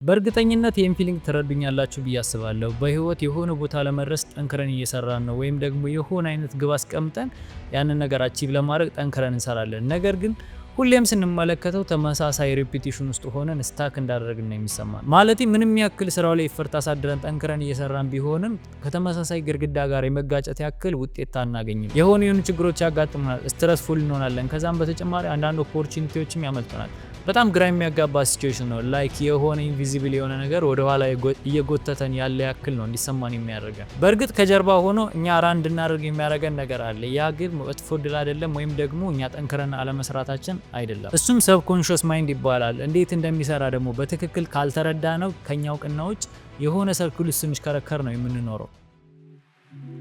በእርግጠኝነት ይህን ፊሊንግ ትረዱኛላችሁ ብዬ አስባለሁ። በህይወት የሆነ ቦታ ለመድረስ ጠንክረን እየሰራን ነው፣ ወይም ደግሞ የሆነ አይነት ግብ አስቀምጠን ያንን ነገር አቺቭ ለማድረግ ጠንክረን እንሰራለን። ነገር ግን ሁሌም ስንመለከተው ተመሳሳይ ሪፒቲሽን ውስጥ ሆነን ስታክ እንዳደረግን ነው የሚሰማን። ማለት ምንም ያክል ስራው ላይ ኤፈርት አሳድረን ጠንክረን እየሰራን ቢሆንም ከተመሳሳይ ግድግዳ ጋር የመጋጨት ያክል ውጤት አናገኝም። የሆኑ ችግሮች ያጋጥሙናል፣ ስትረስፉል እንሆናለን። ከዛም በተጨማሪ አንዳንድ ኦፖርቹኒቲዎችም ያመልጡናል። በጣም ግራ የሚያጋባ ሲቹዌሽን ነው። ላይክ የሆነ ኢንቪዚብል የሆነ ነገር ወደ ኋላ እየጎተተን ያለ ያክል ነው እንዲሰማን የሚያደርገን። በእርግጥ ከጀርባ ሆኖ እኛ ራን እንድናደርግ የሚያደርገን ነገር አለ። ያ ግን መጥፎ ድል አይደለም፣ ወይም ደግሞ እኛ ጠንክረን አለመስራታችን አይደለም። እሱም ሰብኮንሺየስ ማይንድ ይባላል። እንዴት እንደሚሰራ ደግሞ በትክክል ካልተረዳ ነው ከኛ እውቅና ውጭ የሆነ ሰርክል ውስጥ ስንሽከረከር ነው የምንኖረው።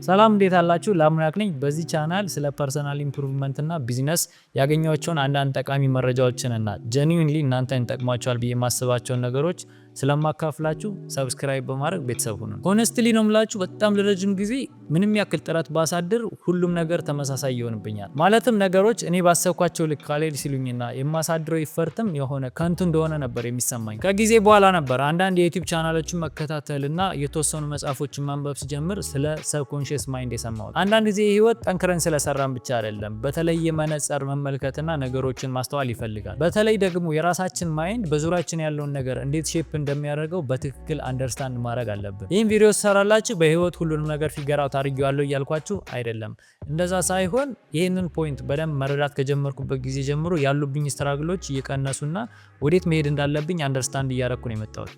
ሰላም እንዴት አላችሁ? ላሙያክ ነኝ። በዚህ ቻናል ስለ ፐርሰናል ኢምፕሩቭመንት እና ቢዝነስ ያገኘኋቸውን አንዳንድ ጠቃሚ መረጃዎችን እና ጀኒዩንሊ እናንተን ይጠቅሟቸዋል ብዬ የማስባቸውን ነገሮች ስለማካፍላችሁ ሰብስክራይብ በማድረግ ቤተሰብ ሁኑ። ሆነስትሊ ነው የምላችሁ፣ በጣም ለረጅም ጊዜ ምንም ያክል ጥረት ባሳድር ሁሉም ነገር ተመሳሳይ ይሆንብኛል። ማለትም ነገሮች እኔ ባሰብኳቸው ልክ ካልሄድ ሲሉኝና የማሳድረው ይፈርትም የሆነ ከንቱ እንደሆነ ነበር የሚሰማኝ። ከጊዜ በኋላ ነበር አንዳንድ የዩቲዩብ ቻናሎችን መከታተልና የተወሰኑ መጽሐፎችን ማንበብ ሲጀምር ስለ ሰብኮንሺየስ ማይንድ የሰማሁት። አንዳንድ ጊዜ ህይወት ጠንክረን ስለሰራን ብቻ አይደለም፣ በተለየ መነጽር መመልከትና ነገሮችን ማስተዋል ይፈልጋል። በተለይ ደግሞ የራሳችን ማይንድ በዙሪያችን ያለውን ነገር እንዴት ሼፕ እንደሚያደርገው በትክክል አንደርስታንድ ማድረግ አለብን። ይህን ቪዲዮ ሰራላችሁ በህይወት ሁሉንም ነገር ፊገር አውት አድርጌዋለሁ እያልኳችሁ አይደለም። እንደዛ ሳይሆን ይህንን ፖይንት በደንብ መረዳት ከጀመርኩበት ጊዜ ጀምሮ ያሉብኝ ስትራግሎች እየቀነሱና ወዴት መሄድ እንዳለብኝ አንደርስታንድ እያደረኩ ነው የመጣሁት።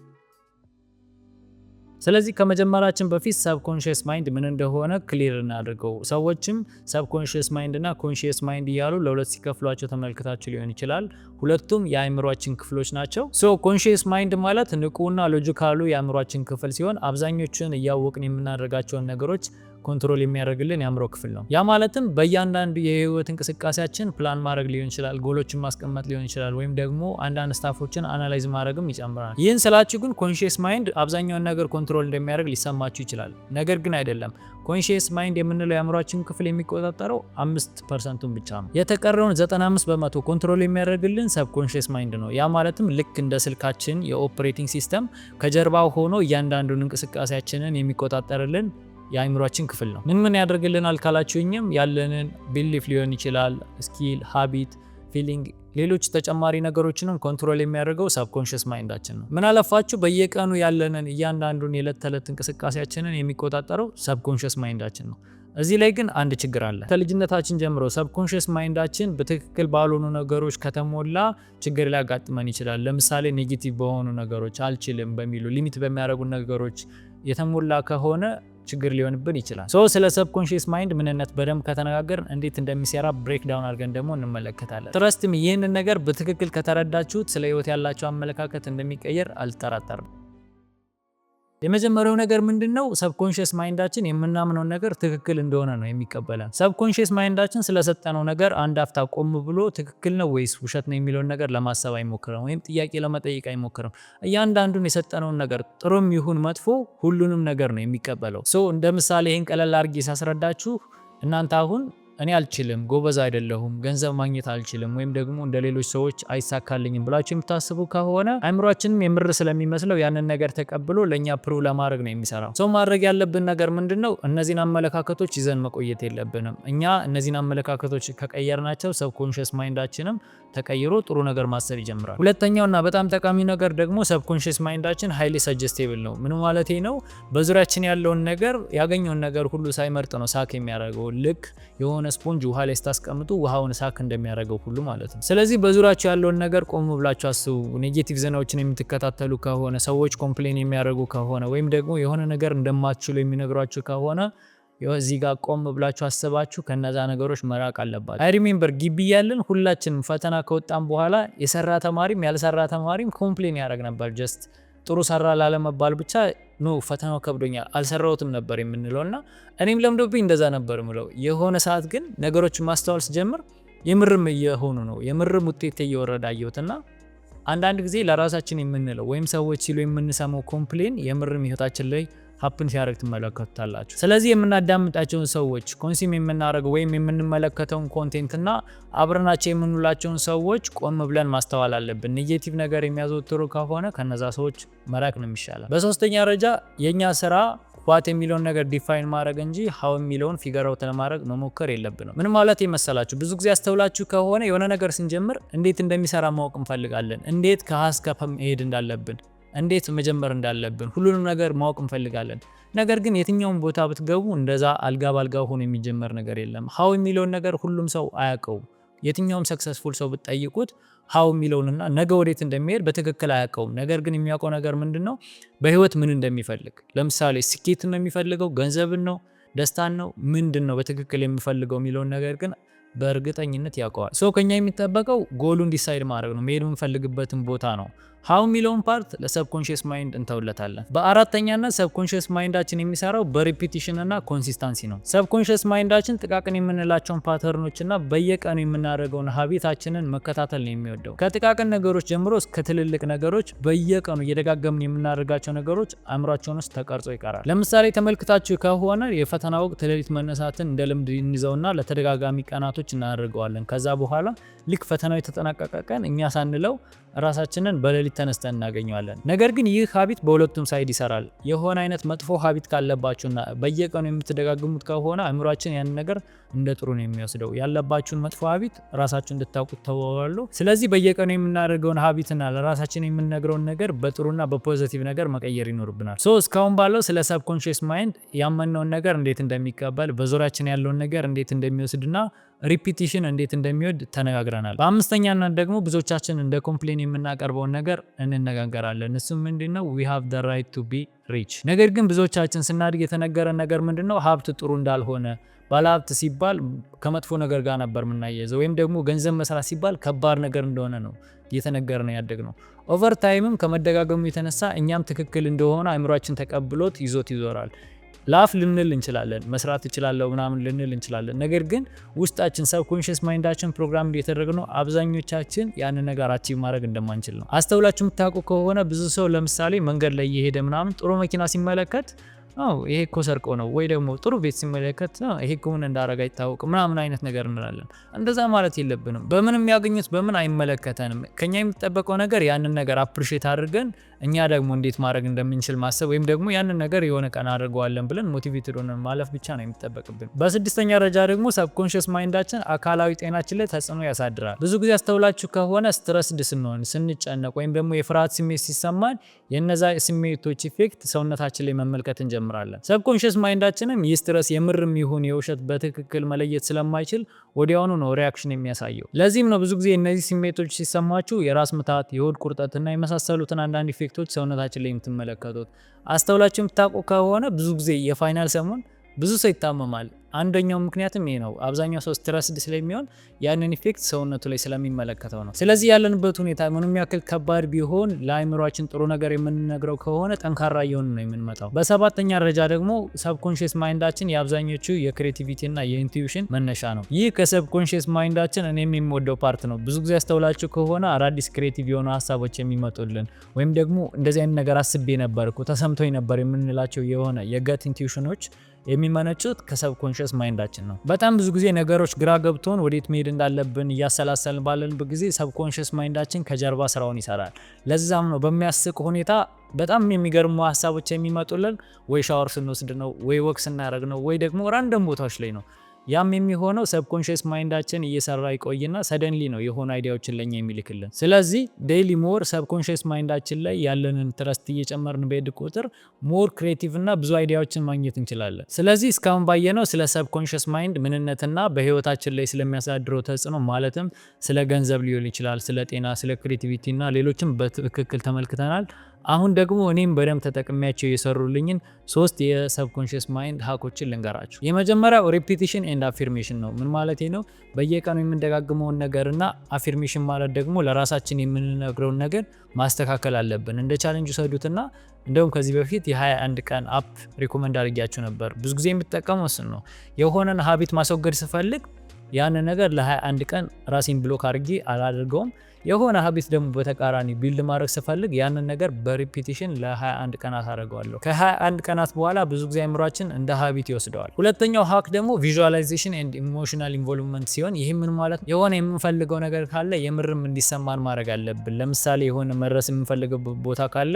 ስለዚህ ከመጀመራችን በፊት ሰብኮንሺየስ ማይንድ ምን እንደሆነ ክሊር እናድርገው። ሰዎችም ሰብኮንሺየስ ማይንድ እና ኮንሺየስ ማይንድ እያሉ ለሁለት ሲከፍሏቸው ተመልክታችሁ ሊሆን ይችላል። ሁለቱም የአእምሯችን ክፍሎች ናቸው። ኮንሺየስ ማይንድ ማለት ንቁና ሎጂካሉ የአእምሯችን ክፍል ሲሆን አብዛኞቹን እያወቅን የምናደርጋቸውን ነገሮች ኮንትሮል የሚያደርግልን የአእምሮ ክፍል ነው። ያ ማለትም በእያንዳንዱ የህይወት እንቅስቃሴያችን ፕላን ማድረግ ሊሆን ይችላል፣ ጎሎችን ማስቀመጥ ሊሆን ይችላል፣ ወይም ደግሞ አንዳንድ ስታፎችን አናላይዝ ማድረግም ይጨምራል። ይህን ስላችሁ ግን ኮንሺየስ ማይንድ አብዛኛውን ነገር ኮንትሮል እንደሚያደርግ ሊሰማችሁ ይችላል። ነገር ግን አይደለም። ኮንሺየስ ማይንድ የምንለው የአእምሯችን ክፍል የሚቆጣጠረው 5%ን ብቻ ነው። የተቀረውን 95% ኮንትሮል የሚያደርግልን ሰብኮንሺየስ ማይንድ ነው። ያ ማለትም ልክ እንደ ስልካችን የኦፕሬቲንግ ሲስተም ከጀርባው ሆኖ እያንዳንዱን እንቅስቃሴያችንን የሚቆጣጠርልን የአእምሯችን ክፍል ነው። ምን ያደርግልናል ካላችሁኝም ያለንን ቢሊፍ ሊሆን ይችላል፣ ስኪል፣ ሃቢት፣ ፊሊንግ፣ ሌሎች ተጨማሪ ነገሮችንም ኮንትሮል የሚያደርገው ሰብኮንሺየስ ማይንዳችን ነው። ምን አለፋችሁ በየቀኑ ያለንን እያንዳንዱን የዕለት ተዕለት እንቅስቃሴያችንን የሚቆጣጠረው ሰብኮንሺየስ ማይንዳችን ነው። እዚህ ላይ ግን አንድ ችግር አለ። ከልጅነታችን ጀምሮ ሰብኮንሺየስ ማይንዳችን በትክክል ባልሆኑ ነገሮች ከተሞላ ችግር ሊያጋጥመን ይችላል። ለምሳሌ ኔጌቲቭ በሆኑ ነገሮች፣ አልችልም በሚሉ ሊሚት በሚያደርጉ ነገሮች የተሞላ ከሆነ ችግር ሊሆንብን ይችላል። ስለ ሰብኮንሺየስ ማይንድ ምንነት በደንብ ከተነጋገርን እንዴት እንደሚሰራ ብሬክ ዳውን አድርገን ደግሞ እንመለከታለን። ትረስትም ይህንን ነገር በትክክል ከተረዳችሁት ስለ ህይወት ያላችሁ አመለካከት እንደሚቀየር አልጠራጠርም። የመጀመሪያው ነገር ምንድነው? ሰብኮንሺየስ ማይንዳችን የምናምነው ነገር ትክክል እንደሆነ ነው የሚቀበለን። ሰብኮንሺየስ ማይንዳችን ስለሰጠነው ነገር አንድ አፍታ ቆም ብሎ ትክክል ነው ወይስ ውሸት ነው የሚለውን ነገር ለማሰብ አይሞክርም፣ ወይም ጥያቄ ለመጠየቅ አይሞክርም። እያንዳንዱን የሰጠነውን ነገር ጥሩም ይሁን መጥፎ ሁሉንም ነገር ነው የሚቀበለው። እንደ ምሳሌ ይህን ቀለል አድርጌ ሳስረዳችሁ እናንተ አሁን እኔ አልችልም፣ ጎበዝ አይደለሁም፣ ገንዘብ ማግኘት አልችልም፣ ወይም ደግሞ እንደ ሌሎች ሰዎች አይሳካልኝም ብላችሁ የምታስቡ ከሆነ አእምሯችንም የምር ስለሚመስለው ያንን ነገር ተቀብሎ ለኛ ፕሩቭ ለማድረግ ነው የሚሰራው። ማድረግ ያለብን ነገር ምንድነው? እነዚህን አመለካከቶች ይዘን መቆየት የለብንም። እኛ እነዚህን አመለካከቶች ከቀየርናቸው ሰብኮንሺየስ ማይንዳችንም ተቀይሮ ጥሩ ነገር ማሰብ ይጀምራል። ሁለተኛውና በጣም ጠቃሚ ነገር ደግሞ ሰብኮንሺየስ ማይንዳችን ሃይሊ ሰጀስቴብል ነው። ምን ማለት ነው? በዙሪያችን ያለውን ነገር ያገኘውን ነገር ሁሉ ሳይመርጥ ነው ሳክ የሚያደርገው። ልክ የሆነ ስፖንጅ ውሃ ላይ ስታስቀምጡ ውሃውን ሳክ እንደሚያደርገው ሁሉ ማለት ነው። ስለዚህ በዙሪያችሁ ያለውን ነገር ቆም ብላችሁ አስቡ። ኔጌቲቭ ዜናዎችን የምትከታተሉ ከሆነ፣ ሰዎች ኮምፕሌን የሚያደርጉ ከሆነ፣ ወይም ደግሞ የሆነ ነገር እንደማትችሉ የሚነግሯችሁ ከሆነ እዚህ ጋር ቆም ብላችሁ አስባችሁ ከነዛ ነገሮች መራቅ አለባችሁ። አይ ሪሜምበር ግቢ ያለን ሁላችንም ፈተና ከወጣን በኋላ የሰራ ተማሪም ያልሰራ ተማሪም ኮምፕሌን ያደርግ ነበር። ጀስት ጥሩ ሰራ ላለመባል ብቻ ነው ፈተናው ከብዶኛል አልሰራሁትም ነበር የምንለውና እኔም ለምዶብኝ እንደዛ ነበር ምለው። የሆነ ሰዓት ግን ነገሮችን ማስተዋል ስጀምር የምርም እየሆኑ ነው፣ የምርም ውጤት እየወረደ አየሁትና አንዳንድ ጊዜ ለራሳችን የምንለው ወይም ሰዎች ሲሉ የምንሰማው ኮምፕሌን የምርም ህይወታችን ላይ ሀፕን ሲያደርግ ትመለከቱታላችሁ። ስለዚህ የምናዳምጣቸውን ሰዎች ኮንሱም የምናደርገው ወይም የምንመለከተውን ኮንቴንት እና አብረናቸው የምንውላቸውን ሰዎች ቆም ብለን ማስተዋል አለብን። ኔጌቲቭ ነገር የሚያዘወትሩ ከሆነ ከነዛ ሰዎች መራቅ ነው የሚሻለው። በሶስተኛ ደረጃ የኛ ስራ ዋት የሚለውን ነገር ዲፋይን ማድረግ እንጂ ሃው የሚለውን ፊገር አውት ለማድረግ መሞከር የለብንም። ምን ማለት ይመስላችሁ? ብዙ ጊዜ አስተውላችሁ ከሆነ የሆነ ነገር ስንጀምር እንዴት እንደሚሰራ ማወቅ እንፈልጋለን። እንዴት ከሀ እስከ ፐ መሄድ እንዳለብን፣ እንዴት መጀመር እንዳለብን ሁሉንም ነገር ማወቅ እንፈልጋለን። ነገር ግን የትኛውም ቦታ ብትገቡ እንደዛ አልጋ ባልጋ ሆኖ የሚጀመር ነገር የለም። ሃው የሚለውን ነገር ሁሉም ሰው አያውቀውም። የትኛውም ሰክሰስፉል ሰው ብትጠይቁት ሃው የሚለውንና ነገ ወዴት እንደሚሄድ በትክክል አያውቀውም። ነገር ግን የሚያውቀው ነገር ምንድነው? በህይወት ምን እንደሚፈልግ። ለምሳሌ ስኬት ነው የሚፈልገው፣ ገንዘብን ነው፣ ደስታን ነው፣ ምንድነው በትክክል የሚፈልገው የሚለውን ነገር ግን በእርግጠኝነት ያውቀዋል። ሶ ከኛ የሚጠበቀው ጎሉን ዲሳይድ ማድረግ ነው፣ መሄድ የምንፈልግበትን ቦታ ነው። ሃው የሚለውን ፓርት ለሰብኮንሺየስ ማይንድ እንተውለታለን። በአራተኛነት ሰብኮንሺየስ ማይንዳችን የሚሰራው በሪፒቲሽን እና ኮንሲስታንሲ ነው። ሰብኮንሺየስ ማይንዳችን ጥቃቅን የምንላቸውን ፓተርኖች እና በየቀኑ የምናደርገውን ሀቢታችንን መከታተል ነው የሚወደው። ከጥቃቅን ነገሮች ጀምሮ እስከ ትልልቅ ነገሮች በየቀኑ እየደጋገምን የምናደርጋቸው ነገሮች አእምሯችን ውስጥ ተቀርጾ ይቀራል። ለምሳሌ ተመልክታችሁ ከሆነ የፈተና ወቅት ሌሊት መነሳትን እንደ ልምድ እንይዘውና ለተደጋጋሚ ቀናቶች እናደርገዋለን። ከዛ በኋላ ልክ ፈተናው የተጠናቀቀ ቀን እኛ ሳንለው ራሳችንን በሌሊት ተነስተን እናገኘዋለን። ነገር ግን ይህ ሀቢት በሁለቱም ሳይድ ይሰራል። የሆነ አይነት መጥፎ ሀቢት ካለባችሁና በየቀኑ የምትደጋግሙት ከሆነ አእምሯችን ያን ነገር እንደ ጥሩ ነው የሚወስደው። ያለባችሁን መጥፎ ሀቢት ራሳችሁ እንድታውቁት ተወዋሉ። ስለዚህ በየቀኑ የምናደርገውን ሀቢትና ለራሳችን የምንነግረውን ነገር በጥሩና በፖዚቲቭ ነገር መቀየር ይኖርብናል። እስካሁን ባለው ስለ ሰብኮንሺየስ ማይንድ ያመነውን ነገር እንዴት እንደሚቀበል፣ በዙሪያችን ያለውን ነገር እንዴት እንደሚወስድና ሪፒቲሽን እንዴት እንደሚወድ ተነጋግረናል። በአምስተኛነት ደግሞ ብዙዎቻችን እንደ ኮምፕሌን የምናቀርበውን ነገር እንነጋገራለን። እሱም ምንድነው? we have the right to be rich። ነገር ግን ብዙዎቻችን ስናድግ የተነገረን ነገር ምንድነው? ሀብት ጥሩ እንዳልሆነ፣ ባለሀብት ሲባል ከመጥፎ ነገር ጋር ነበር የምናያይዘው፣ ወይም ደግሞ ገንዘብ መስራት ሲባል ከባድ ነገር እንደሆነ ነው እየተነገረ ነው ያደግነው። ኦቨር ታይምም ከመደጋገሙ የተነሳ እኛም ትክክል እንደሆነ አእምሯችን ተቀብሎት ይዞት ይዞራል። ላፍ ልንል እንችላለን፣ መስራት እችላለሁ ምናምን ልንል እንችላለን። ነገር ግን ውስጣችን ሰብኮንሺየስ ማይንዳችን ፕሮግራም እየተደረገ ነው አብዛኞቻችን ያንን ነገር አቺቭ ማድረግ እንደማንችል ነው። አስተውላችሁ የምታውቁ ከሆነ ብዙ ሰው ለምሳሌ መንገድ ላይ እየሄደ ምናምን ጥሩ መኪና ሲመለከት ይሄ እኮ ሰርቆ ነው፣ ወይ ደግሞ ጥሩ ቤት ሲመለከት ይሄ እኮ ምን እንዳረጋ አይታወቅም ምናምን አይነት ነገር እንላለን። እንደዛ ማለት የለብንም። በምንም ያገኙት በምን አይመለከተንም። ከኛ የሚጠበቀው ነገር ያንን ነገር አፕሪሺየት አድርገን እኛ ደግሞ እንዴት ማድረግ እንደምንችል ማሰብ፣ ወይም ደግሞ ያንን ነገር የሆነ ቀን አድርገዋለን ብለን ሞቲቬትድ ሆነን ማለፍ ብቻ ነው የሚጠበቅብን። በስድስተኛ ደረጃ ደግሞ ሰብኮንሺየስ ማይንዳችን አካላዊ ጤናችን ላይ ተጽዕኖ ያሳድራል። ብዙ ጊዜ አስተውላችሁ ከሆነ ስትረስድ ስንሆን፣ ስንጨነቅ ወይም ደግሞ የፍርሃት ስሜት ሲሰማን የነዛ ስሜቶች ኢፌክት ሰውነታችን ላይ መመልከት እንጀምራለን። ሰብኮንሺየስ ማይንዳችንም ይህ ስትረስ የምርም ይሁን የውሸት በትክክል መለየት ስለማይችል ወዲያውኑ ነው ሪያክሽን የሚያሳየው። ለዚህም ነው ብዙ ጊዜ እነዚህ ስሜቶች ሲሰማችሁ የራስ ምታት፣ የሆድ ቁርጠትና የመሳሰሉትን አንዳንድ ኢፌክቶች ሰውነታችን ላይ የምትመለከቱት። አስተውላችሁ የምታውቁ ከሆነ ብዙ ጊዜ የፋይናል ሰሞን ብዙ ሰው ይታመማል። አንደኛው ምክንያትም ይሄ ነው። አብዛኛው ሰው ስትረስድ ስለሚሆን ያንን ኢፌክት ሰውነቱ ላይ ስለሚመለከተው ነው። ስለዚህ ያለንበት ሁኔታ ምንም ያክል ከባድ ቢሆን ለአእምሯችን ጥሩ ነገር የምንነግረው ከሆነ ጠንካራ እየሆን ነው የምንመጣው። በሰባተኛ ደረጃ ደግሞ ሰብኮንሺየስ ማይንዳችን የአብዛኞቹ የክሬቲቪቲ እና የኢንቱዊሽን መነሻ ነው። ይህ ከሰብኮንሺየስ ማይንዳችን እኔም የሚወደው ፓርት ነው። ብዙ ጊዜ ያስተውላችሁ ከሆነ አዳዲስ ክሬቲቭ የሆኑ ሀሳቦች የሚመጡልን ወይም ደግሞ እንደዚህ አይነት ነገር አስቤ ነበር እኮ ተሰምቶኝ ነበር የምንላቸው የሆነ የገት ኢንቱዊሽኖች የሚመነጩት ከሰብኮንሺየስ ማይንዳችን ነው። በጣም ብዙ ጊዜ ነገሮች ግራ ገብቶን ወዴት መሄድ እንዳለብን እያሰላሰልን ባለንበት ጊዜ ሰብኮንሺየስ ማይንዳችን ከጀርባ ስራውን ይሰራል። ለዛም ነው በሚያስቅ ሁኔታ በጣም የሚገርሙ ሀሳቦች የሚመጡልን ወይ ሻወር ስንወስድ ነው፣ ወይ ወክ ስናደርግ ነው፣ ወይ ደግሞ ራንደም ቦታዎች ላይ ነው። ያም የሚሆነው ሰብኮንሺየስ ማይንዳችን እየሰራ ይቆይና ሰደንሊ ነው የሆነ አይዲያዎችን ለኛ የሚልክልን። ስለዚህ ዴይሊ ሞር ሰብኮንሺየስ ማይንዳችን ላይ ያለንን ትረስት እየጨመርን በሄድ ቁጥር ሞር ክሬቲቭ እና ብዙ አይዲያዎችን ማግኘት እንችላለን። ስለዚህ እስካሁን ባየነው ስለ ሰብኮንሺየስ ማይንድ ምንነትና በህይወታችን ላይ ስለሚያሳድረው ተጽዕኖ ማለትም ስለ ገንዘብ ሊሆን ይችላል፣ ስለ ጤና፣ ስለ ክሬቲቪቲ እና ሌሎችም በትክክል ተመልክተናል። አሁን ደግሞ እኔም በደንብ ተጠቅሚያቸው የሰሩልኝን 3 የሰብኮንሺየስ ማይንድ ሃኮችን ልንገራችሁ። የመጀመሪያው ሪፒቲሽን ኤንድ አፊርሜሽን ነው። ምን ማለት ነው? በየቀኑ የምንደጋግመውን ነገርና አፊርሜሽን ማለት ደግሞ ለራሳችን የምንነግረውን ነገር ማስተካከል አለብን። እንደ ቻሌንጅ ሰዱትና እንደውም ከዚህ በፊት የ21 ቀን አፕ ሪኮመንድ አድርጊያችሁ ነበር። ብዙ ጊዜ የምትጠቀመው እሱን ነው። የሆነን ሀቢት ማስወገድ ስፈልግ ያን ነገር ለ21 ቀን ራሴን ብሎክ አድርጌ አላደርገውም። የሆነ ሀቢት ደግሞ በተቃራኒ ቢልድ ማድረግ ስፈልግ ያንን ነገር በሪፒቲሽን ለ21 ቀናት አደርገዋለሁ። ከ21 ቀናት በኋላ ብዙ ጊዜ አእምሯችን እንደ ሀቢት ይወስደዋል። ሁለተኛው ሀክ ደግሞ ቪዥዋላይዜሽን ኤንድ ኢሞሽናል ኢንቮልቭመንት ሲሆን ይህ ምን ማለት የሆነ የምንፈልገው ነገር ካለ የምርም እንዲሰማን ማድረግ አለብን። ለምሳሌ የሆነ መድረስ የምንፈልገው ቦታ ካለ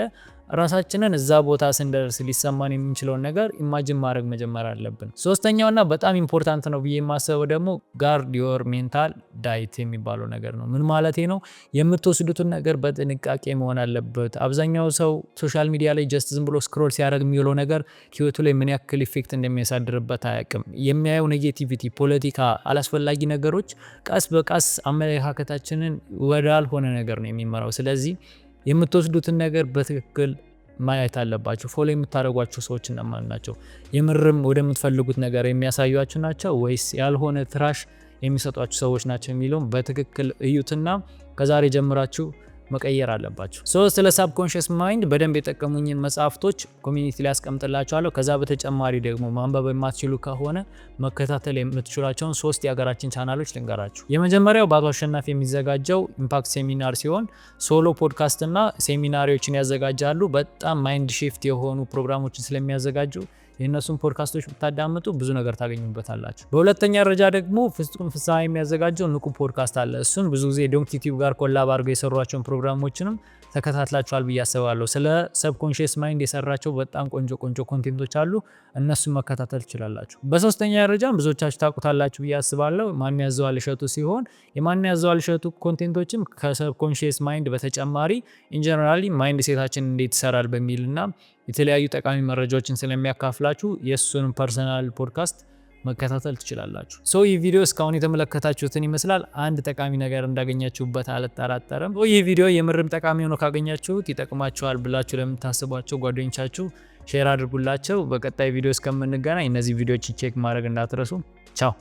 ራሳችንን እዛ ቦታ ስንደርስ ሊሰማን የምንችለውን ነገር ኢማጂን ማድረግ መጀመር አለብን። ሶስተኛውና በጣም ኢምፖርታንት ነው ብዬ የማስበው ደግሞ ጋርድ ዮር ሜንታል ዳይት የሚባለው ነገር ነው። ምን ማለቴ ነው? የምትወስዱትን ነገር በጥንቃቄ መሆን አለበት። አብዛኛው ሰው ሶሻል ሚዲያ ላይ ጀስት ዝም ብሎ ስክሮል ሲያደርግ የሚውለው ነገር ህይወቱ ላይ ምን ያክል ኢፌክት እንደሚያሳድርበት አያውቅም። የሚያየው ኔጌቲቪቲ፣ ፖለቲካ፣ አላስፈላጊ ነገሮች ቀስ በቀስ አመለካከታችንን ወዳልሆነ ነገር ነው የሚመራው። ስለዚህ የምትወስዱትን ነገር በትክክል ማየት አለባችሁ። ፎሎ የምታደርጓቸው ሰዎች እነማን ናቸው? የምርም ወደምትፈልጉት ነገር የሚያሳዩአችሁ ናቸው ወይስ ያልሆነ ትራሽ የሚሰጧችሁ ሰዎች ናቸው የሚለውን በትክክል እዩትና ከዛሬ ጀምራችሁ መቀየር አለባችሁ። ስለ ሳብኮንሺየስ ማይንድ በደንብ የጠቀሙኝን መጽሐፍቶች ኮሚኒቲ ላይ አስቀምጥላችኋለሁ። ከዛ በተጨማሪ ደግሞ ማንበብ የማትችሉ ከሆነ መከታተል የምትችሏቸውን 3 የሀገራችን ቻናሎች ልንገራችሁ። የመጀመሪያው በአቶ አሸናፊ የሚዘጋጀው ኢምፓክት ሴሚናር ሲሆን ሶሎ ፖድካስት እና ሴሚናሪዎችን ያዘጋጃሉ። በጣም ማይንድ ሺፍት የሆኑ ፕሮግራሞችን ስለሚያዘጋጁ የእነሱን ፖድካስቶች ብታዳምጡ ብዙ ነገር ታገኙበታላችሁ። በሁለተኛ ደረጃ ደግሞ ፍጹም ፍስሐ የሚያዘጋጀው ንቁ ፖድካስት አለ። እሱን ብዙ ጊዜ ዶንኪ ቲዩብ ጋር ኮላብ አድርገው የሰሯቸውን ፕሮግራሞችንም ተከታትላችኋል ብዬ አስባለሁ። ስለ ሰብኮንሺየስ ማይንድ የሰራቸው በጣም ቆንጆ ኮንቴንቶች አሉ። እነሱን መከታተል ትችላላችሁ። በሶስተኛ ደረጃ ብዙዎቻችሁ ታውቁታላችሁ ብዬ አስባለሁ፣ ማን ያዘዋል እሸቱ ሲሆን የማን ያዘዋል እሸቱ ኮንቴንቶችም ከሰብኮንሺየስ ማይንድ በተጨማሪ ኢንጀነራሊ ማይንድ ሴታችን እንዴት ይሰራል በሚልና የተለያዩ ጠቃሚ መረጃዎችን ስለሚያካፍላችሁ የእሱን ፐርሰናል ፖድካስት መከታተል ትችላላችሁ። ይህ ቪዲዮ እስካሁን የተመለከታችሁትን ይመስላል። አንድ ጠቃሚ ነገር እንዳገኛችሁበት አልጠራጠርም። ይህ ቪዲዮ የምርም ጠቃሚ ሆኖ ካገኛችሁት ይጠቅማችኋል ብላችሁ ለምታስቧቸው ጓደኞቻችሁ ሼር አድርጉላቸው። በቀጣይ ቪዲዮ እስከምንገናኝ እነዚህ ቪዲዮዎች ቼክ ማድረግ እንዳትረሱ። ቻው።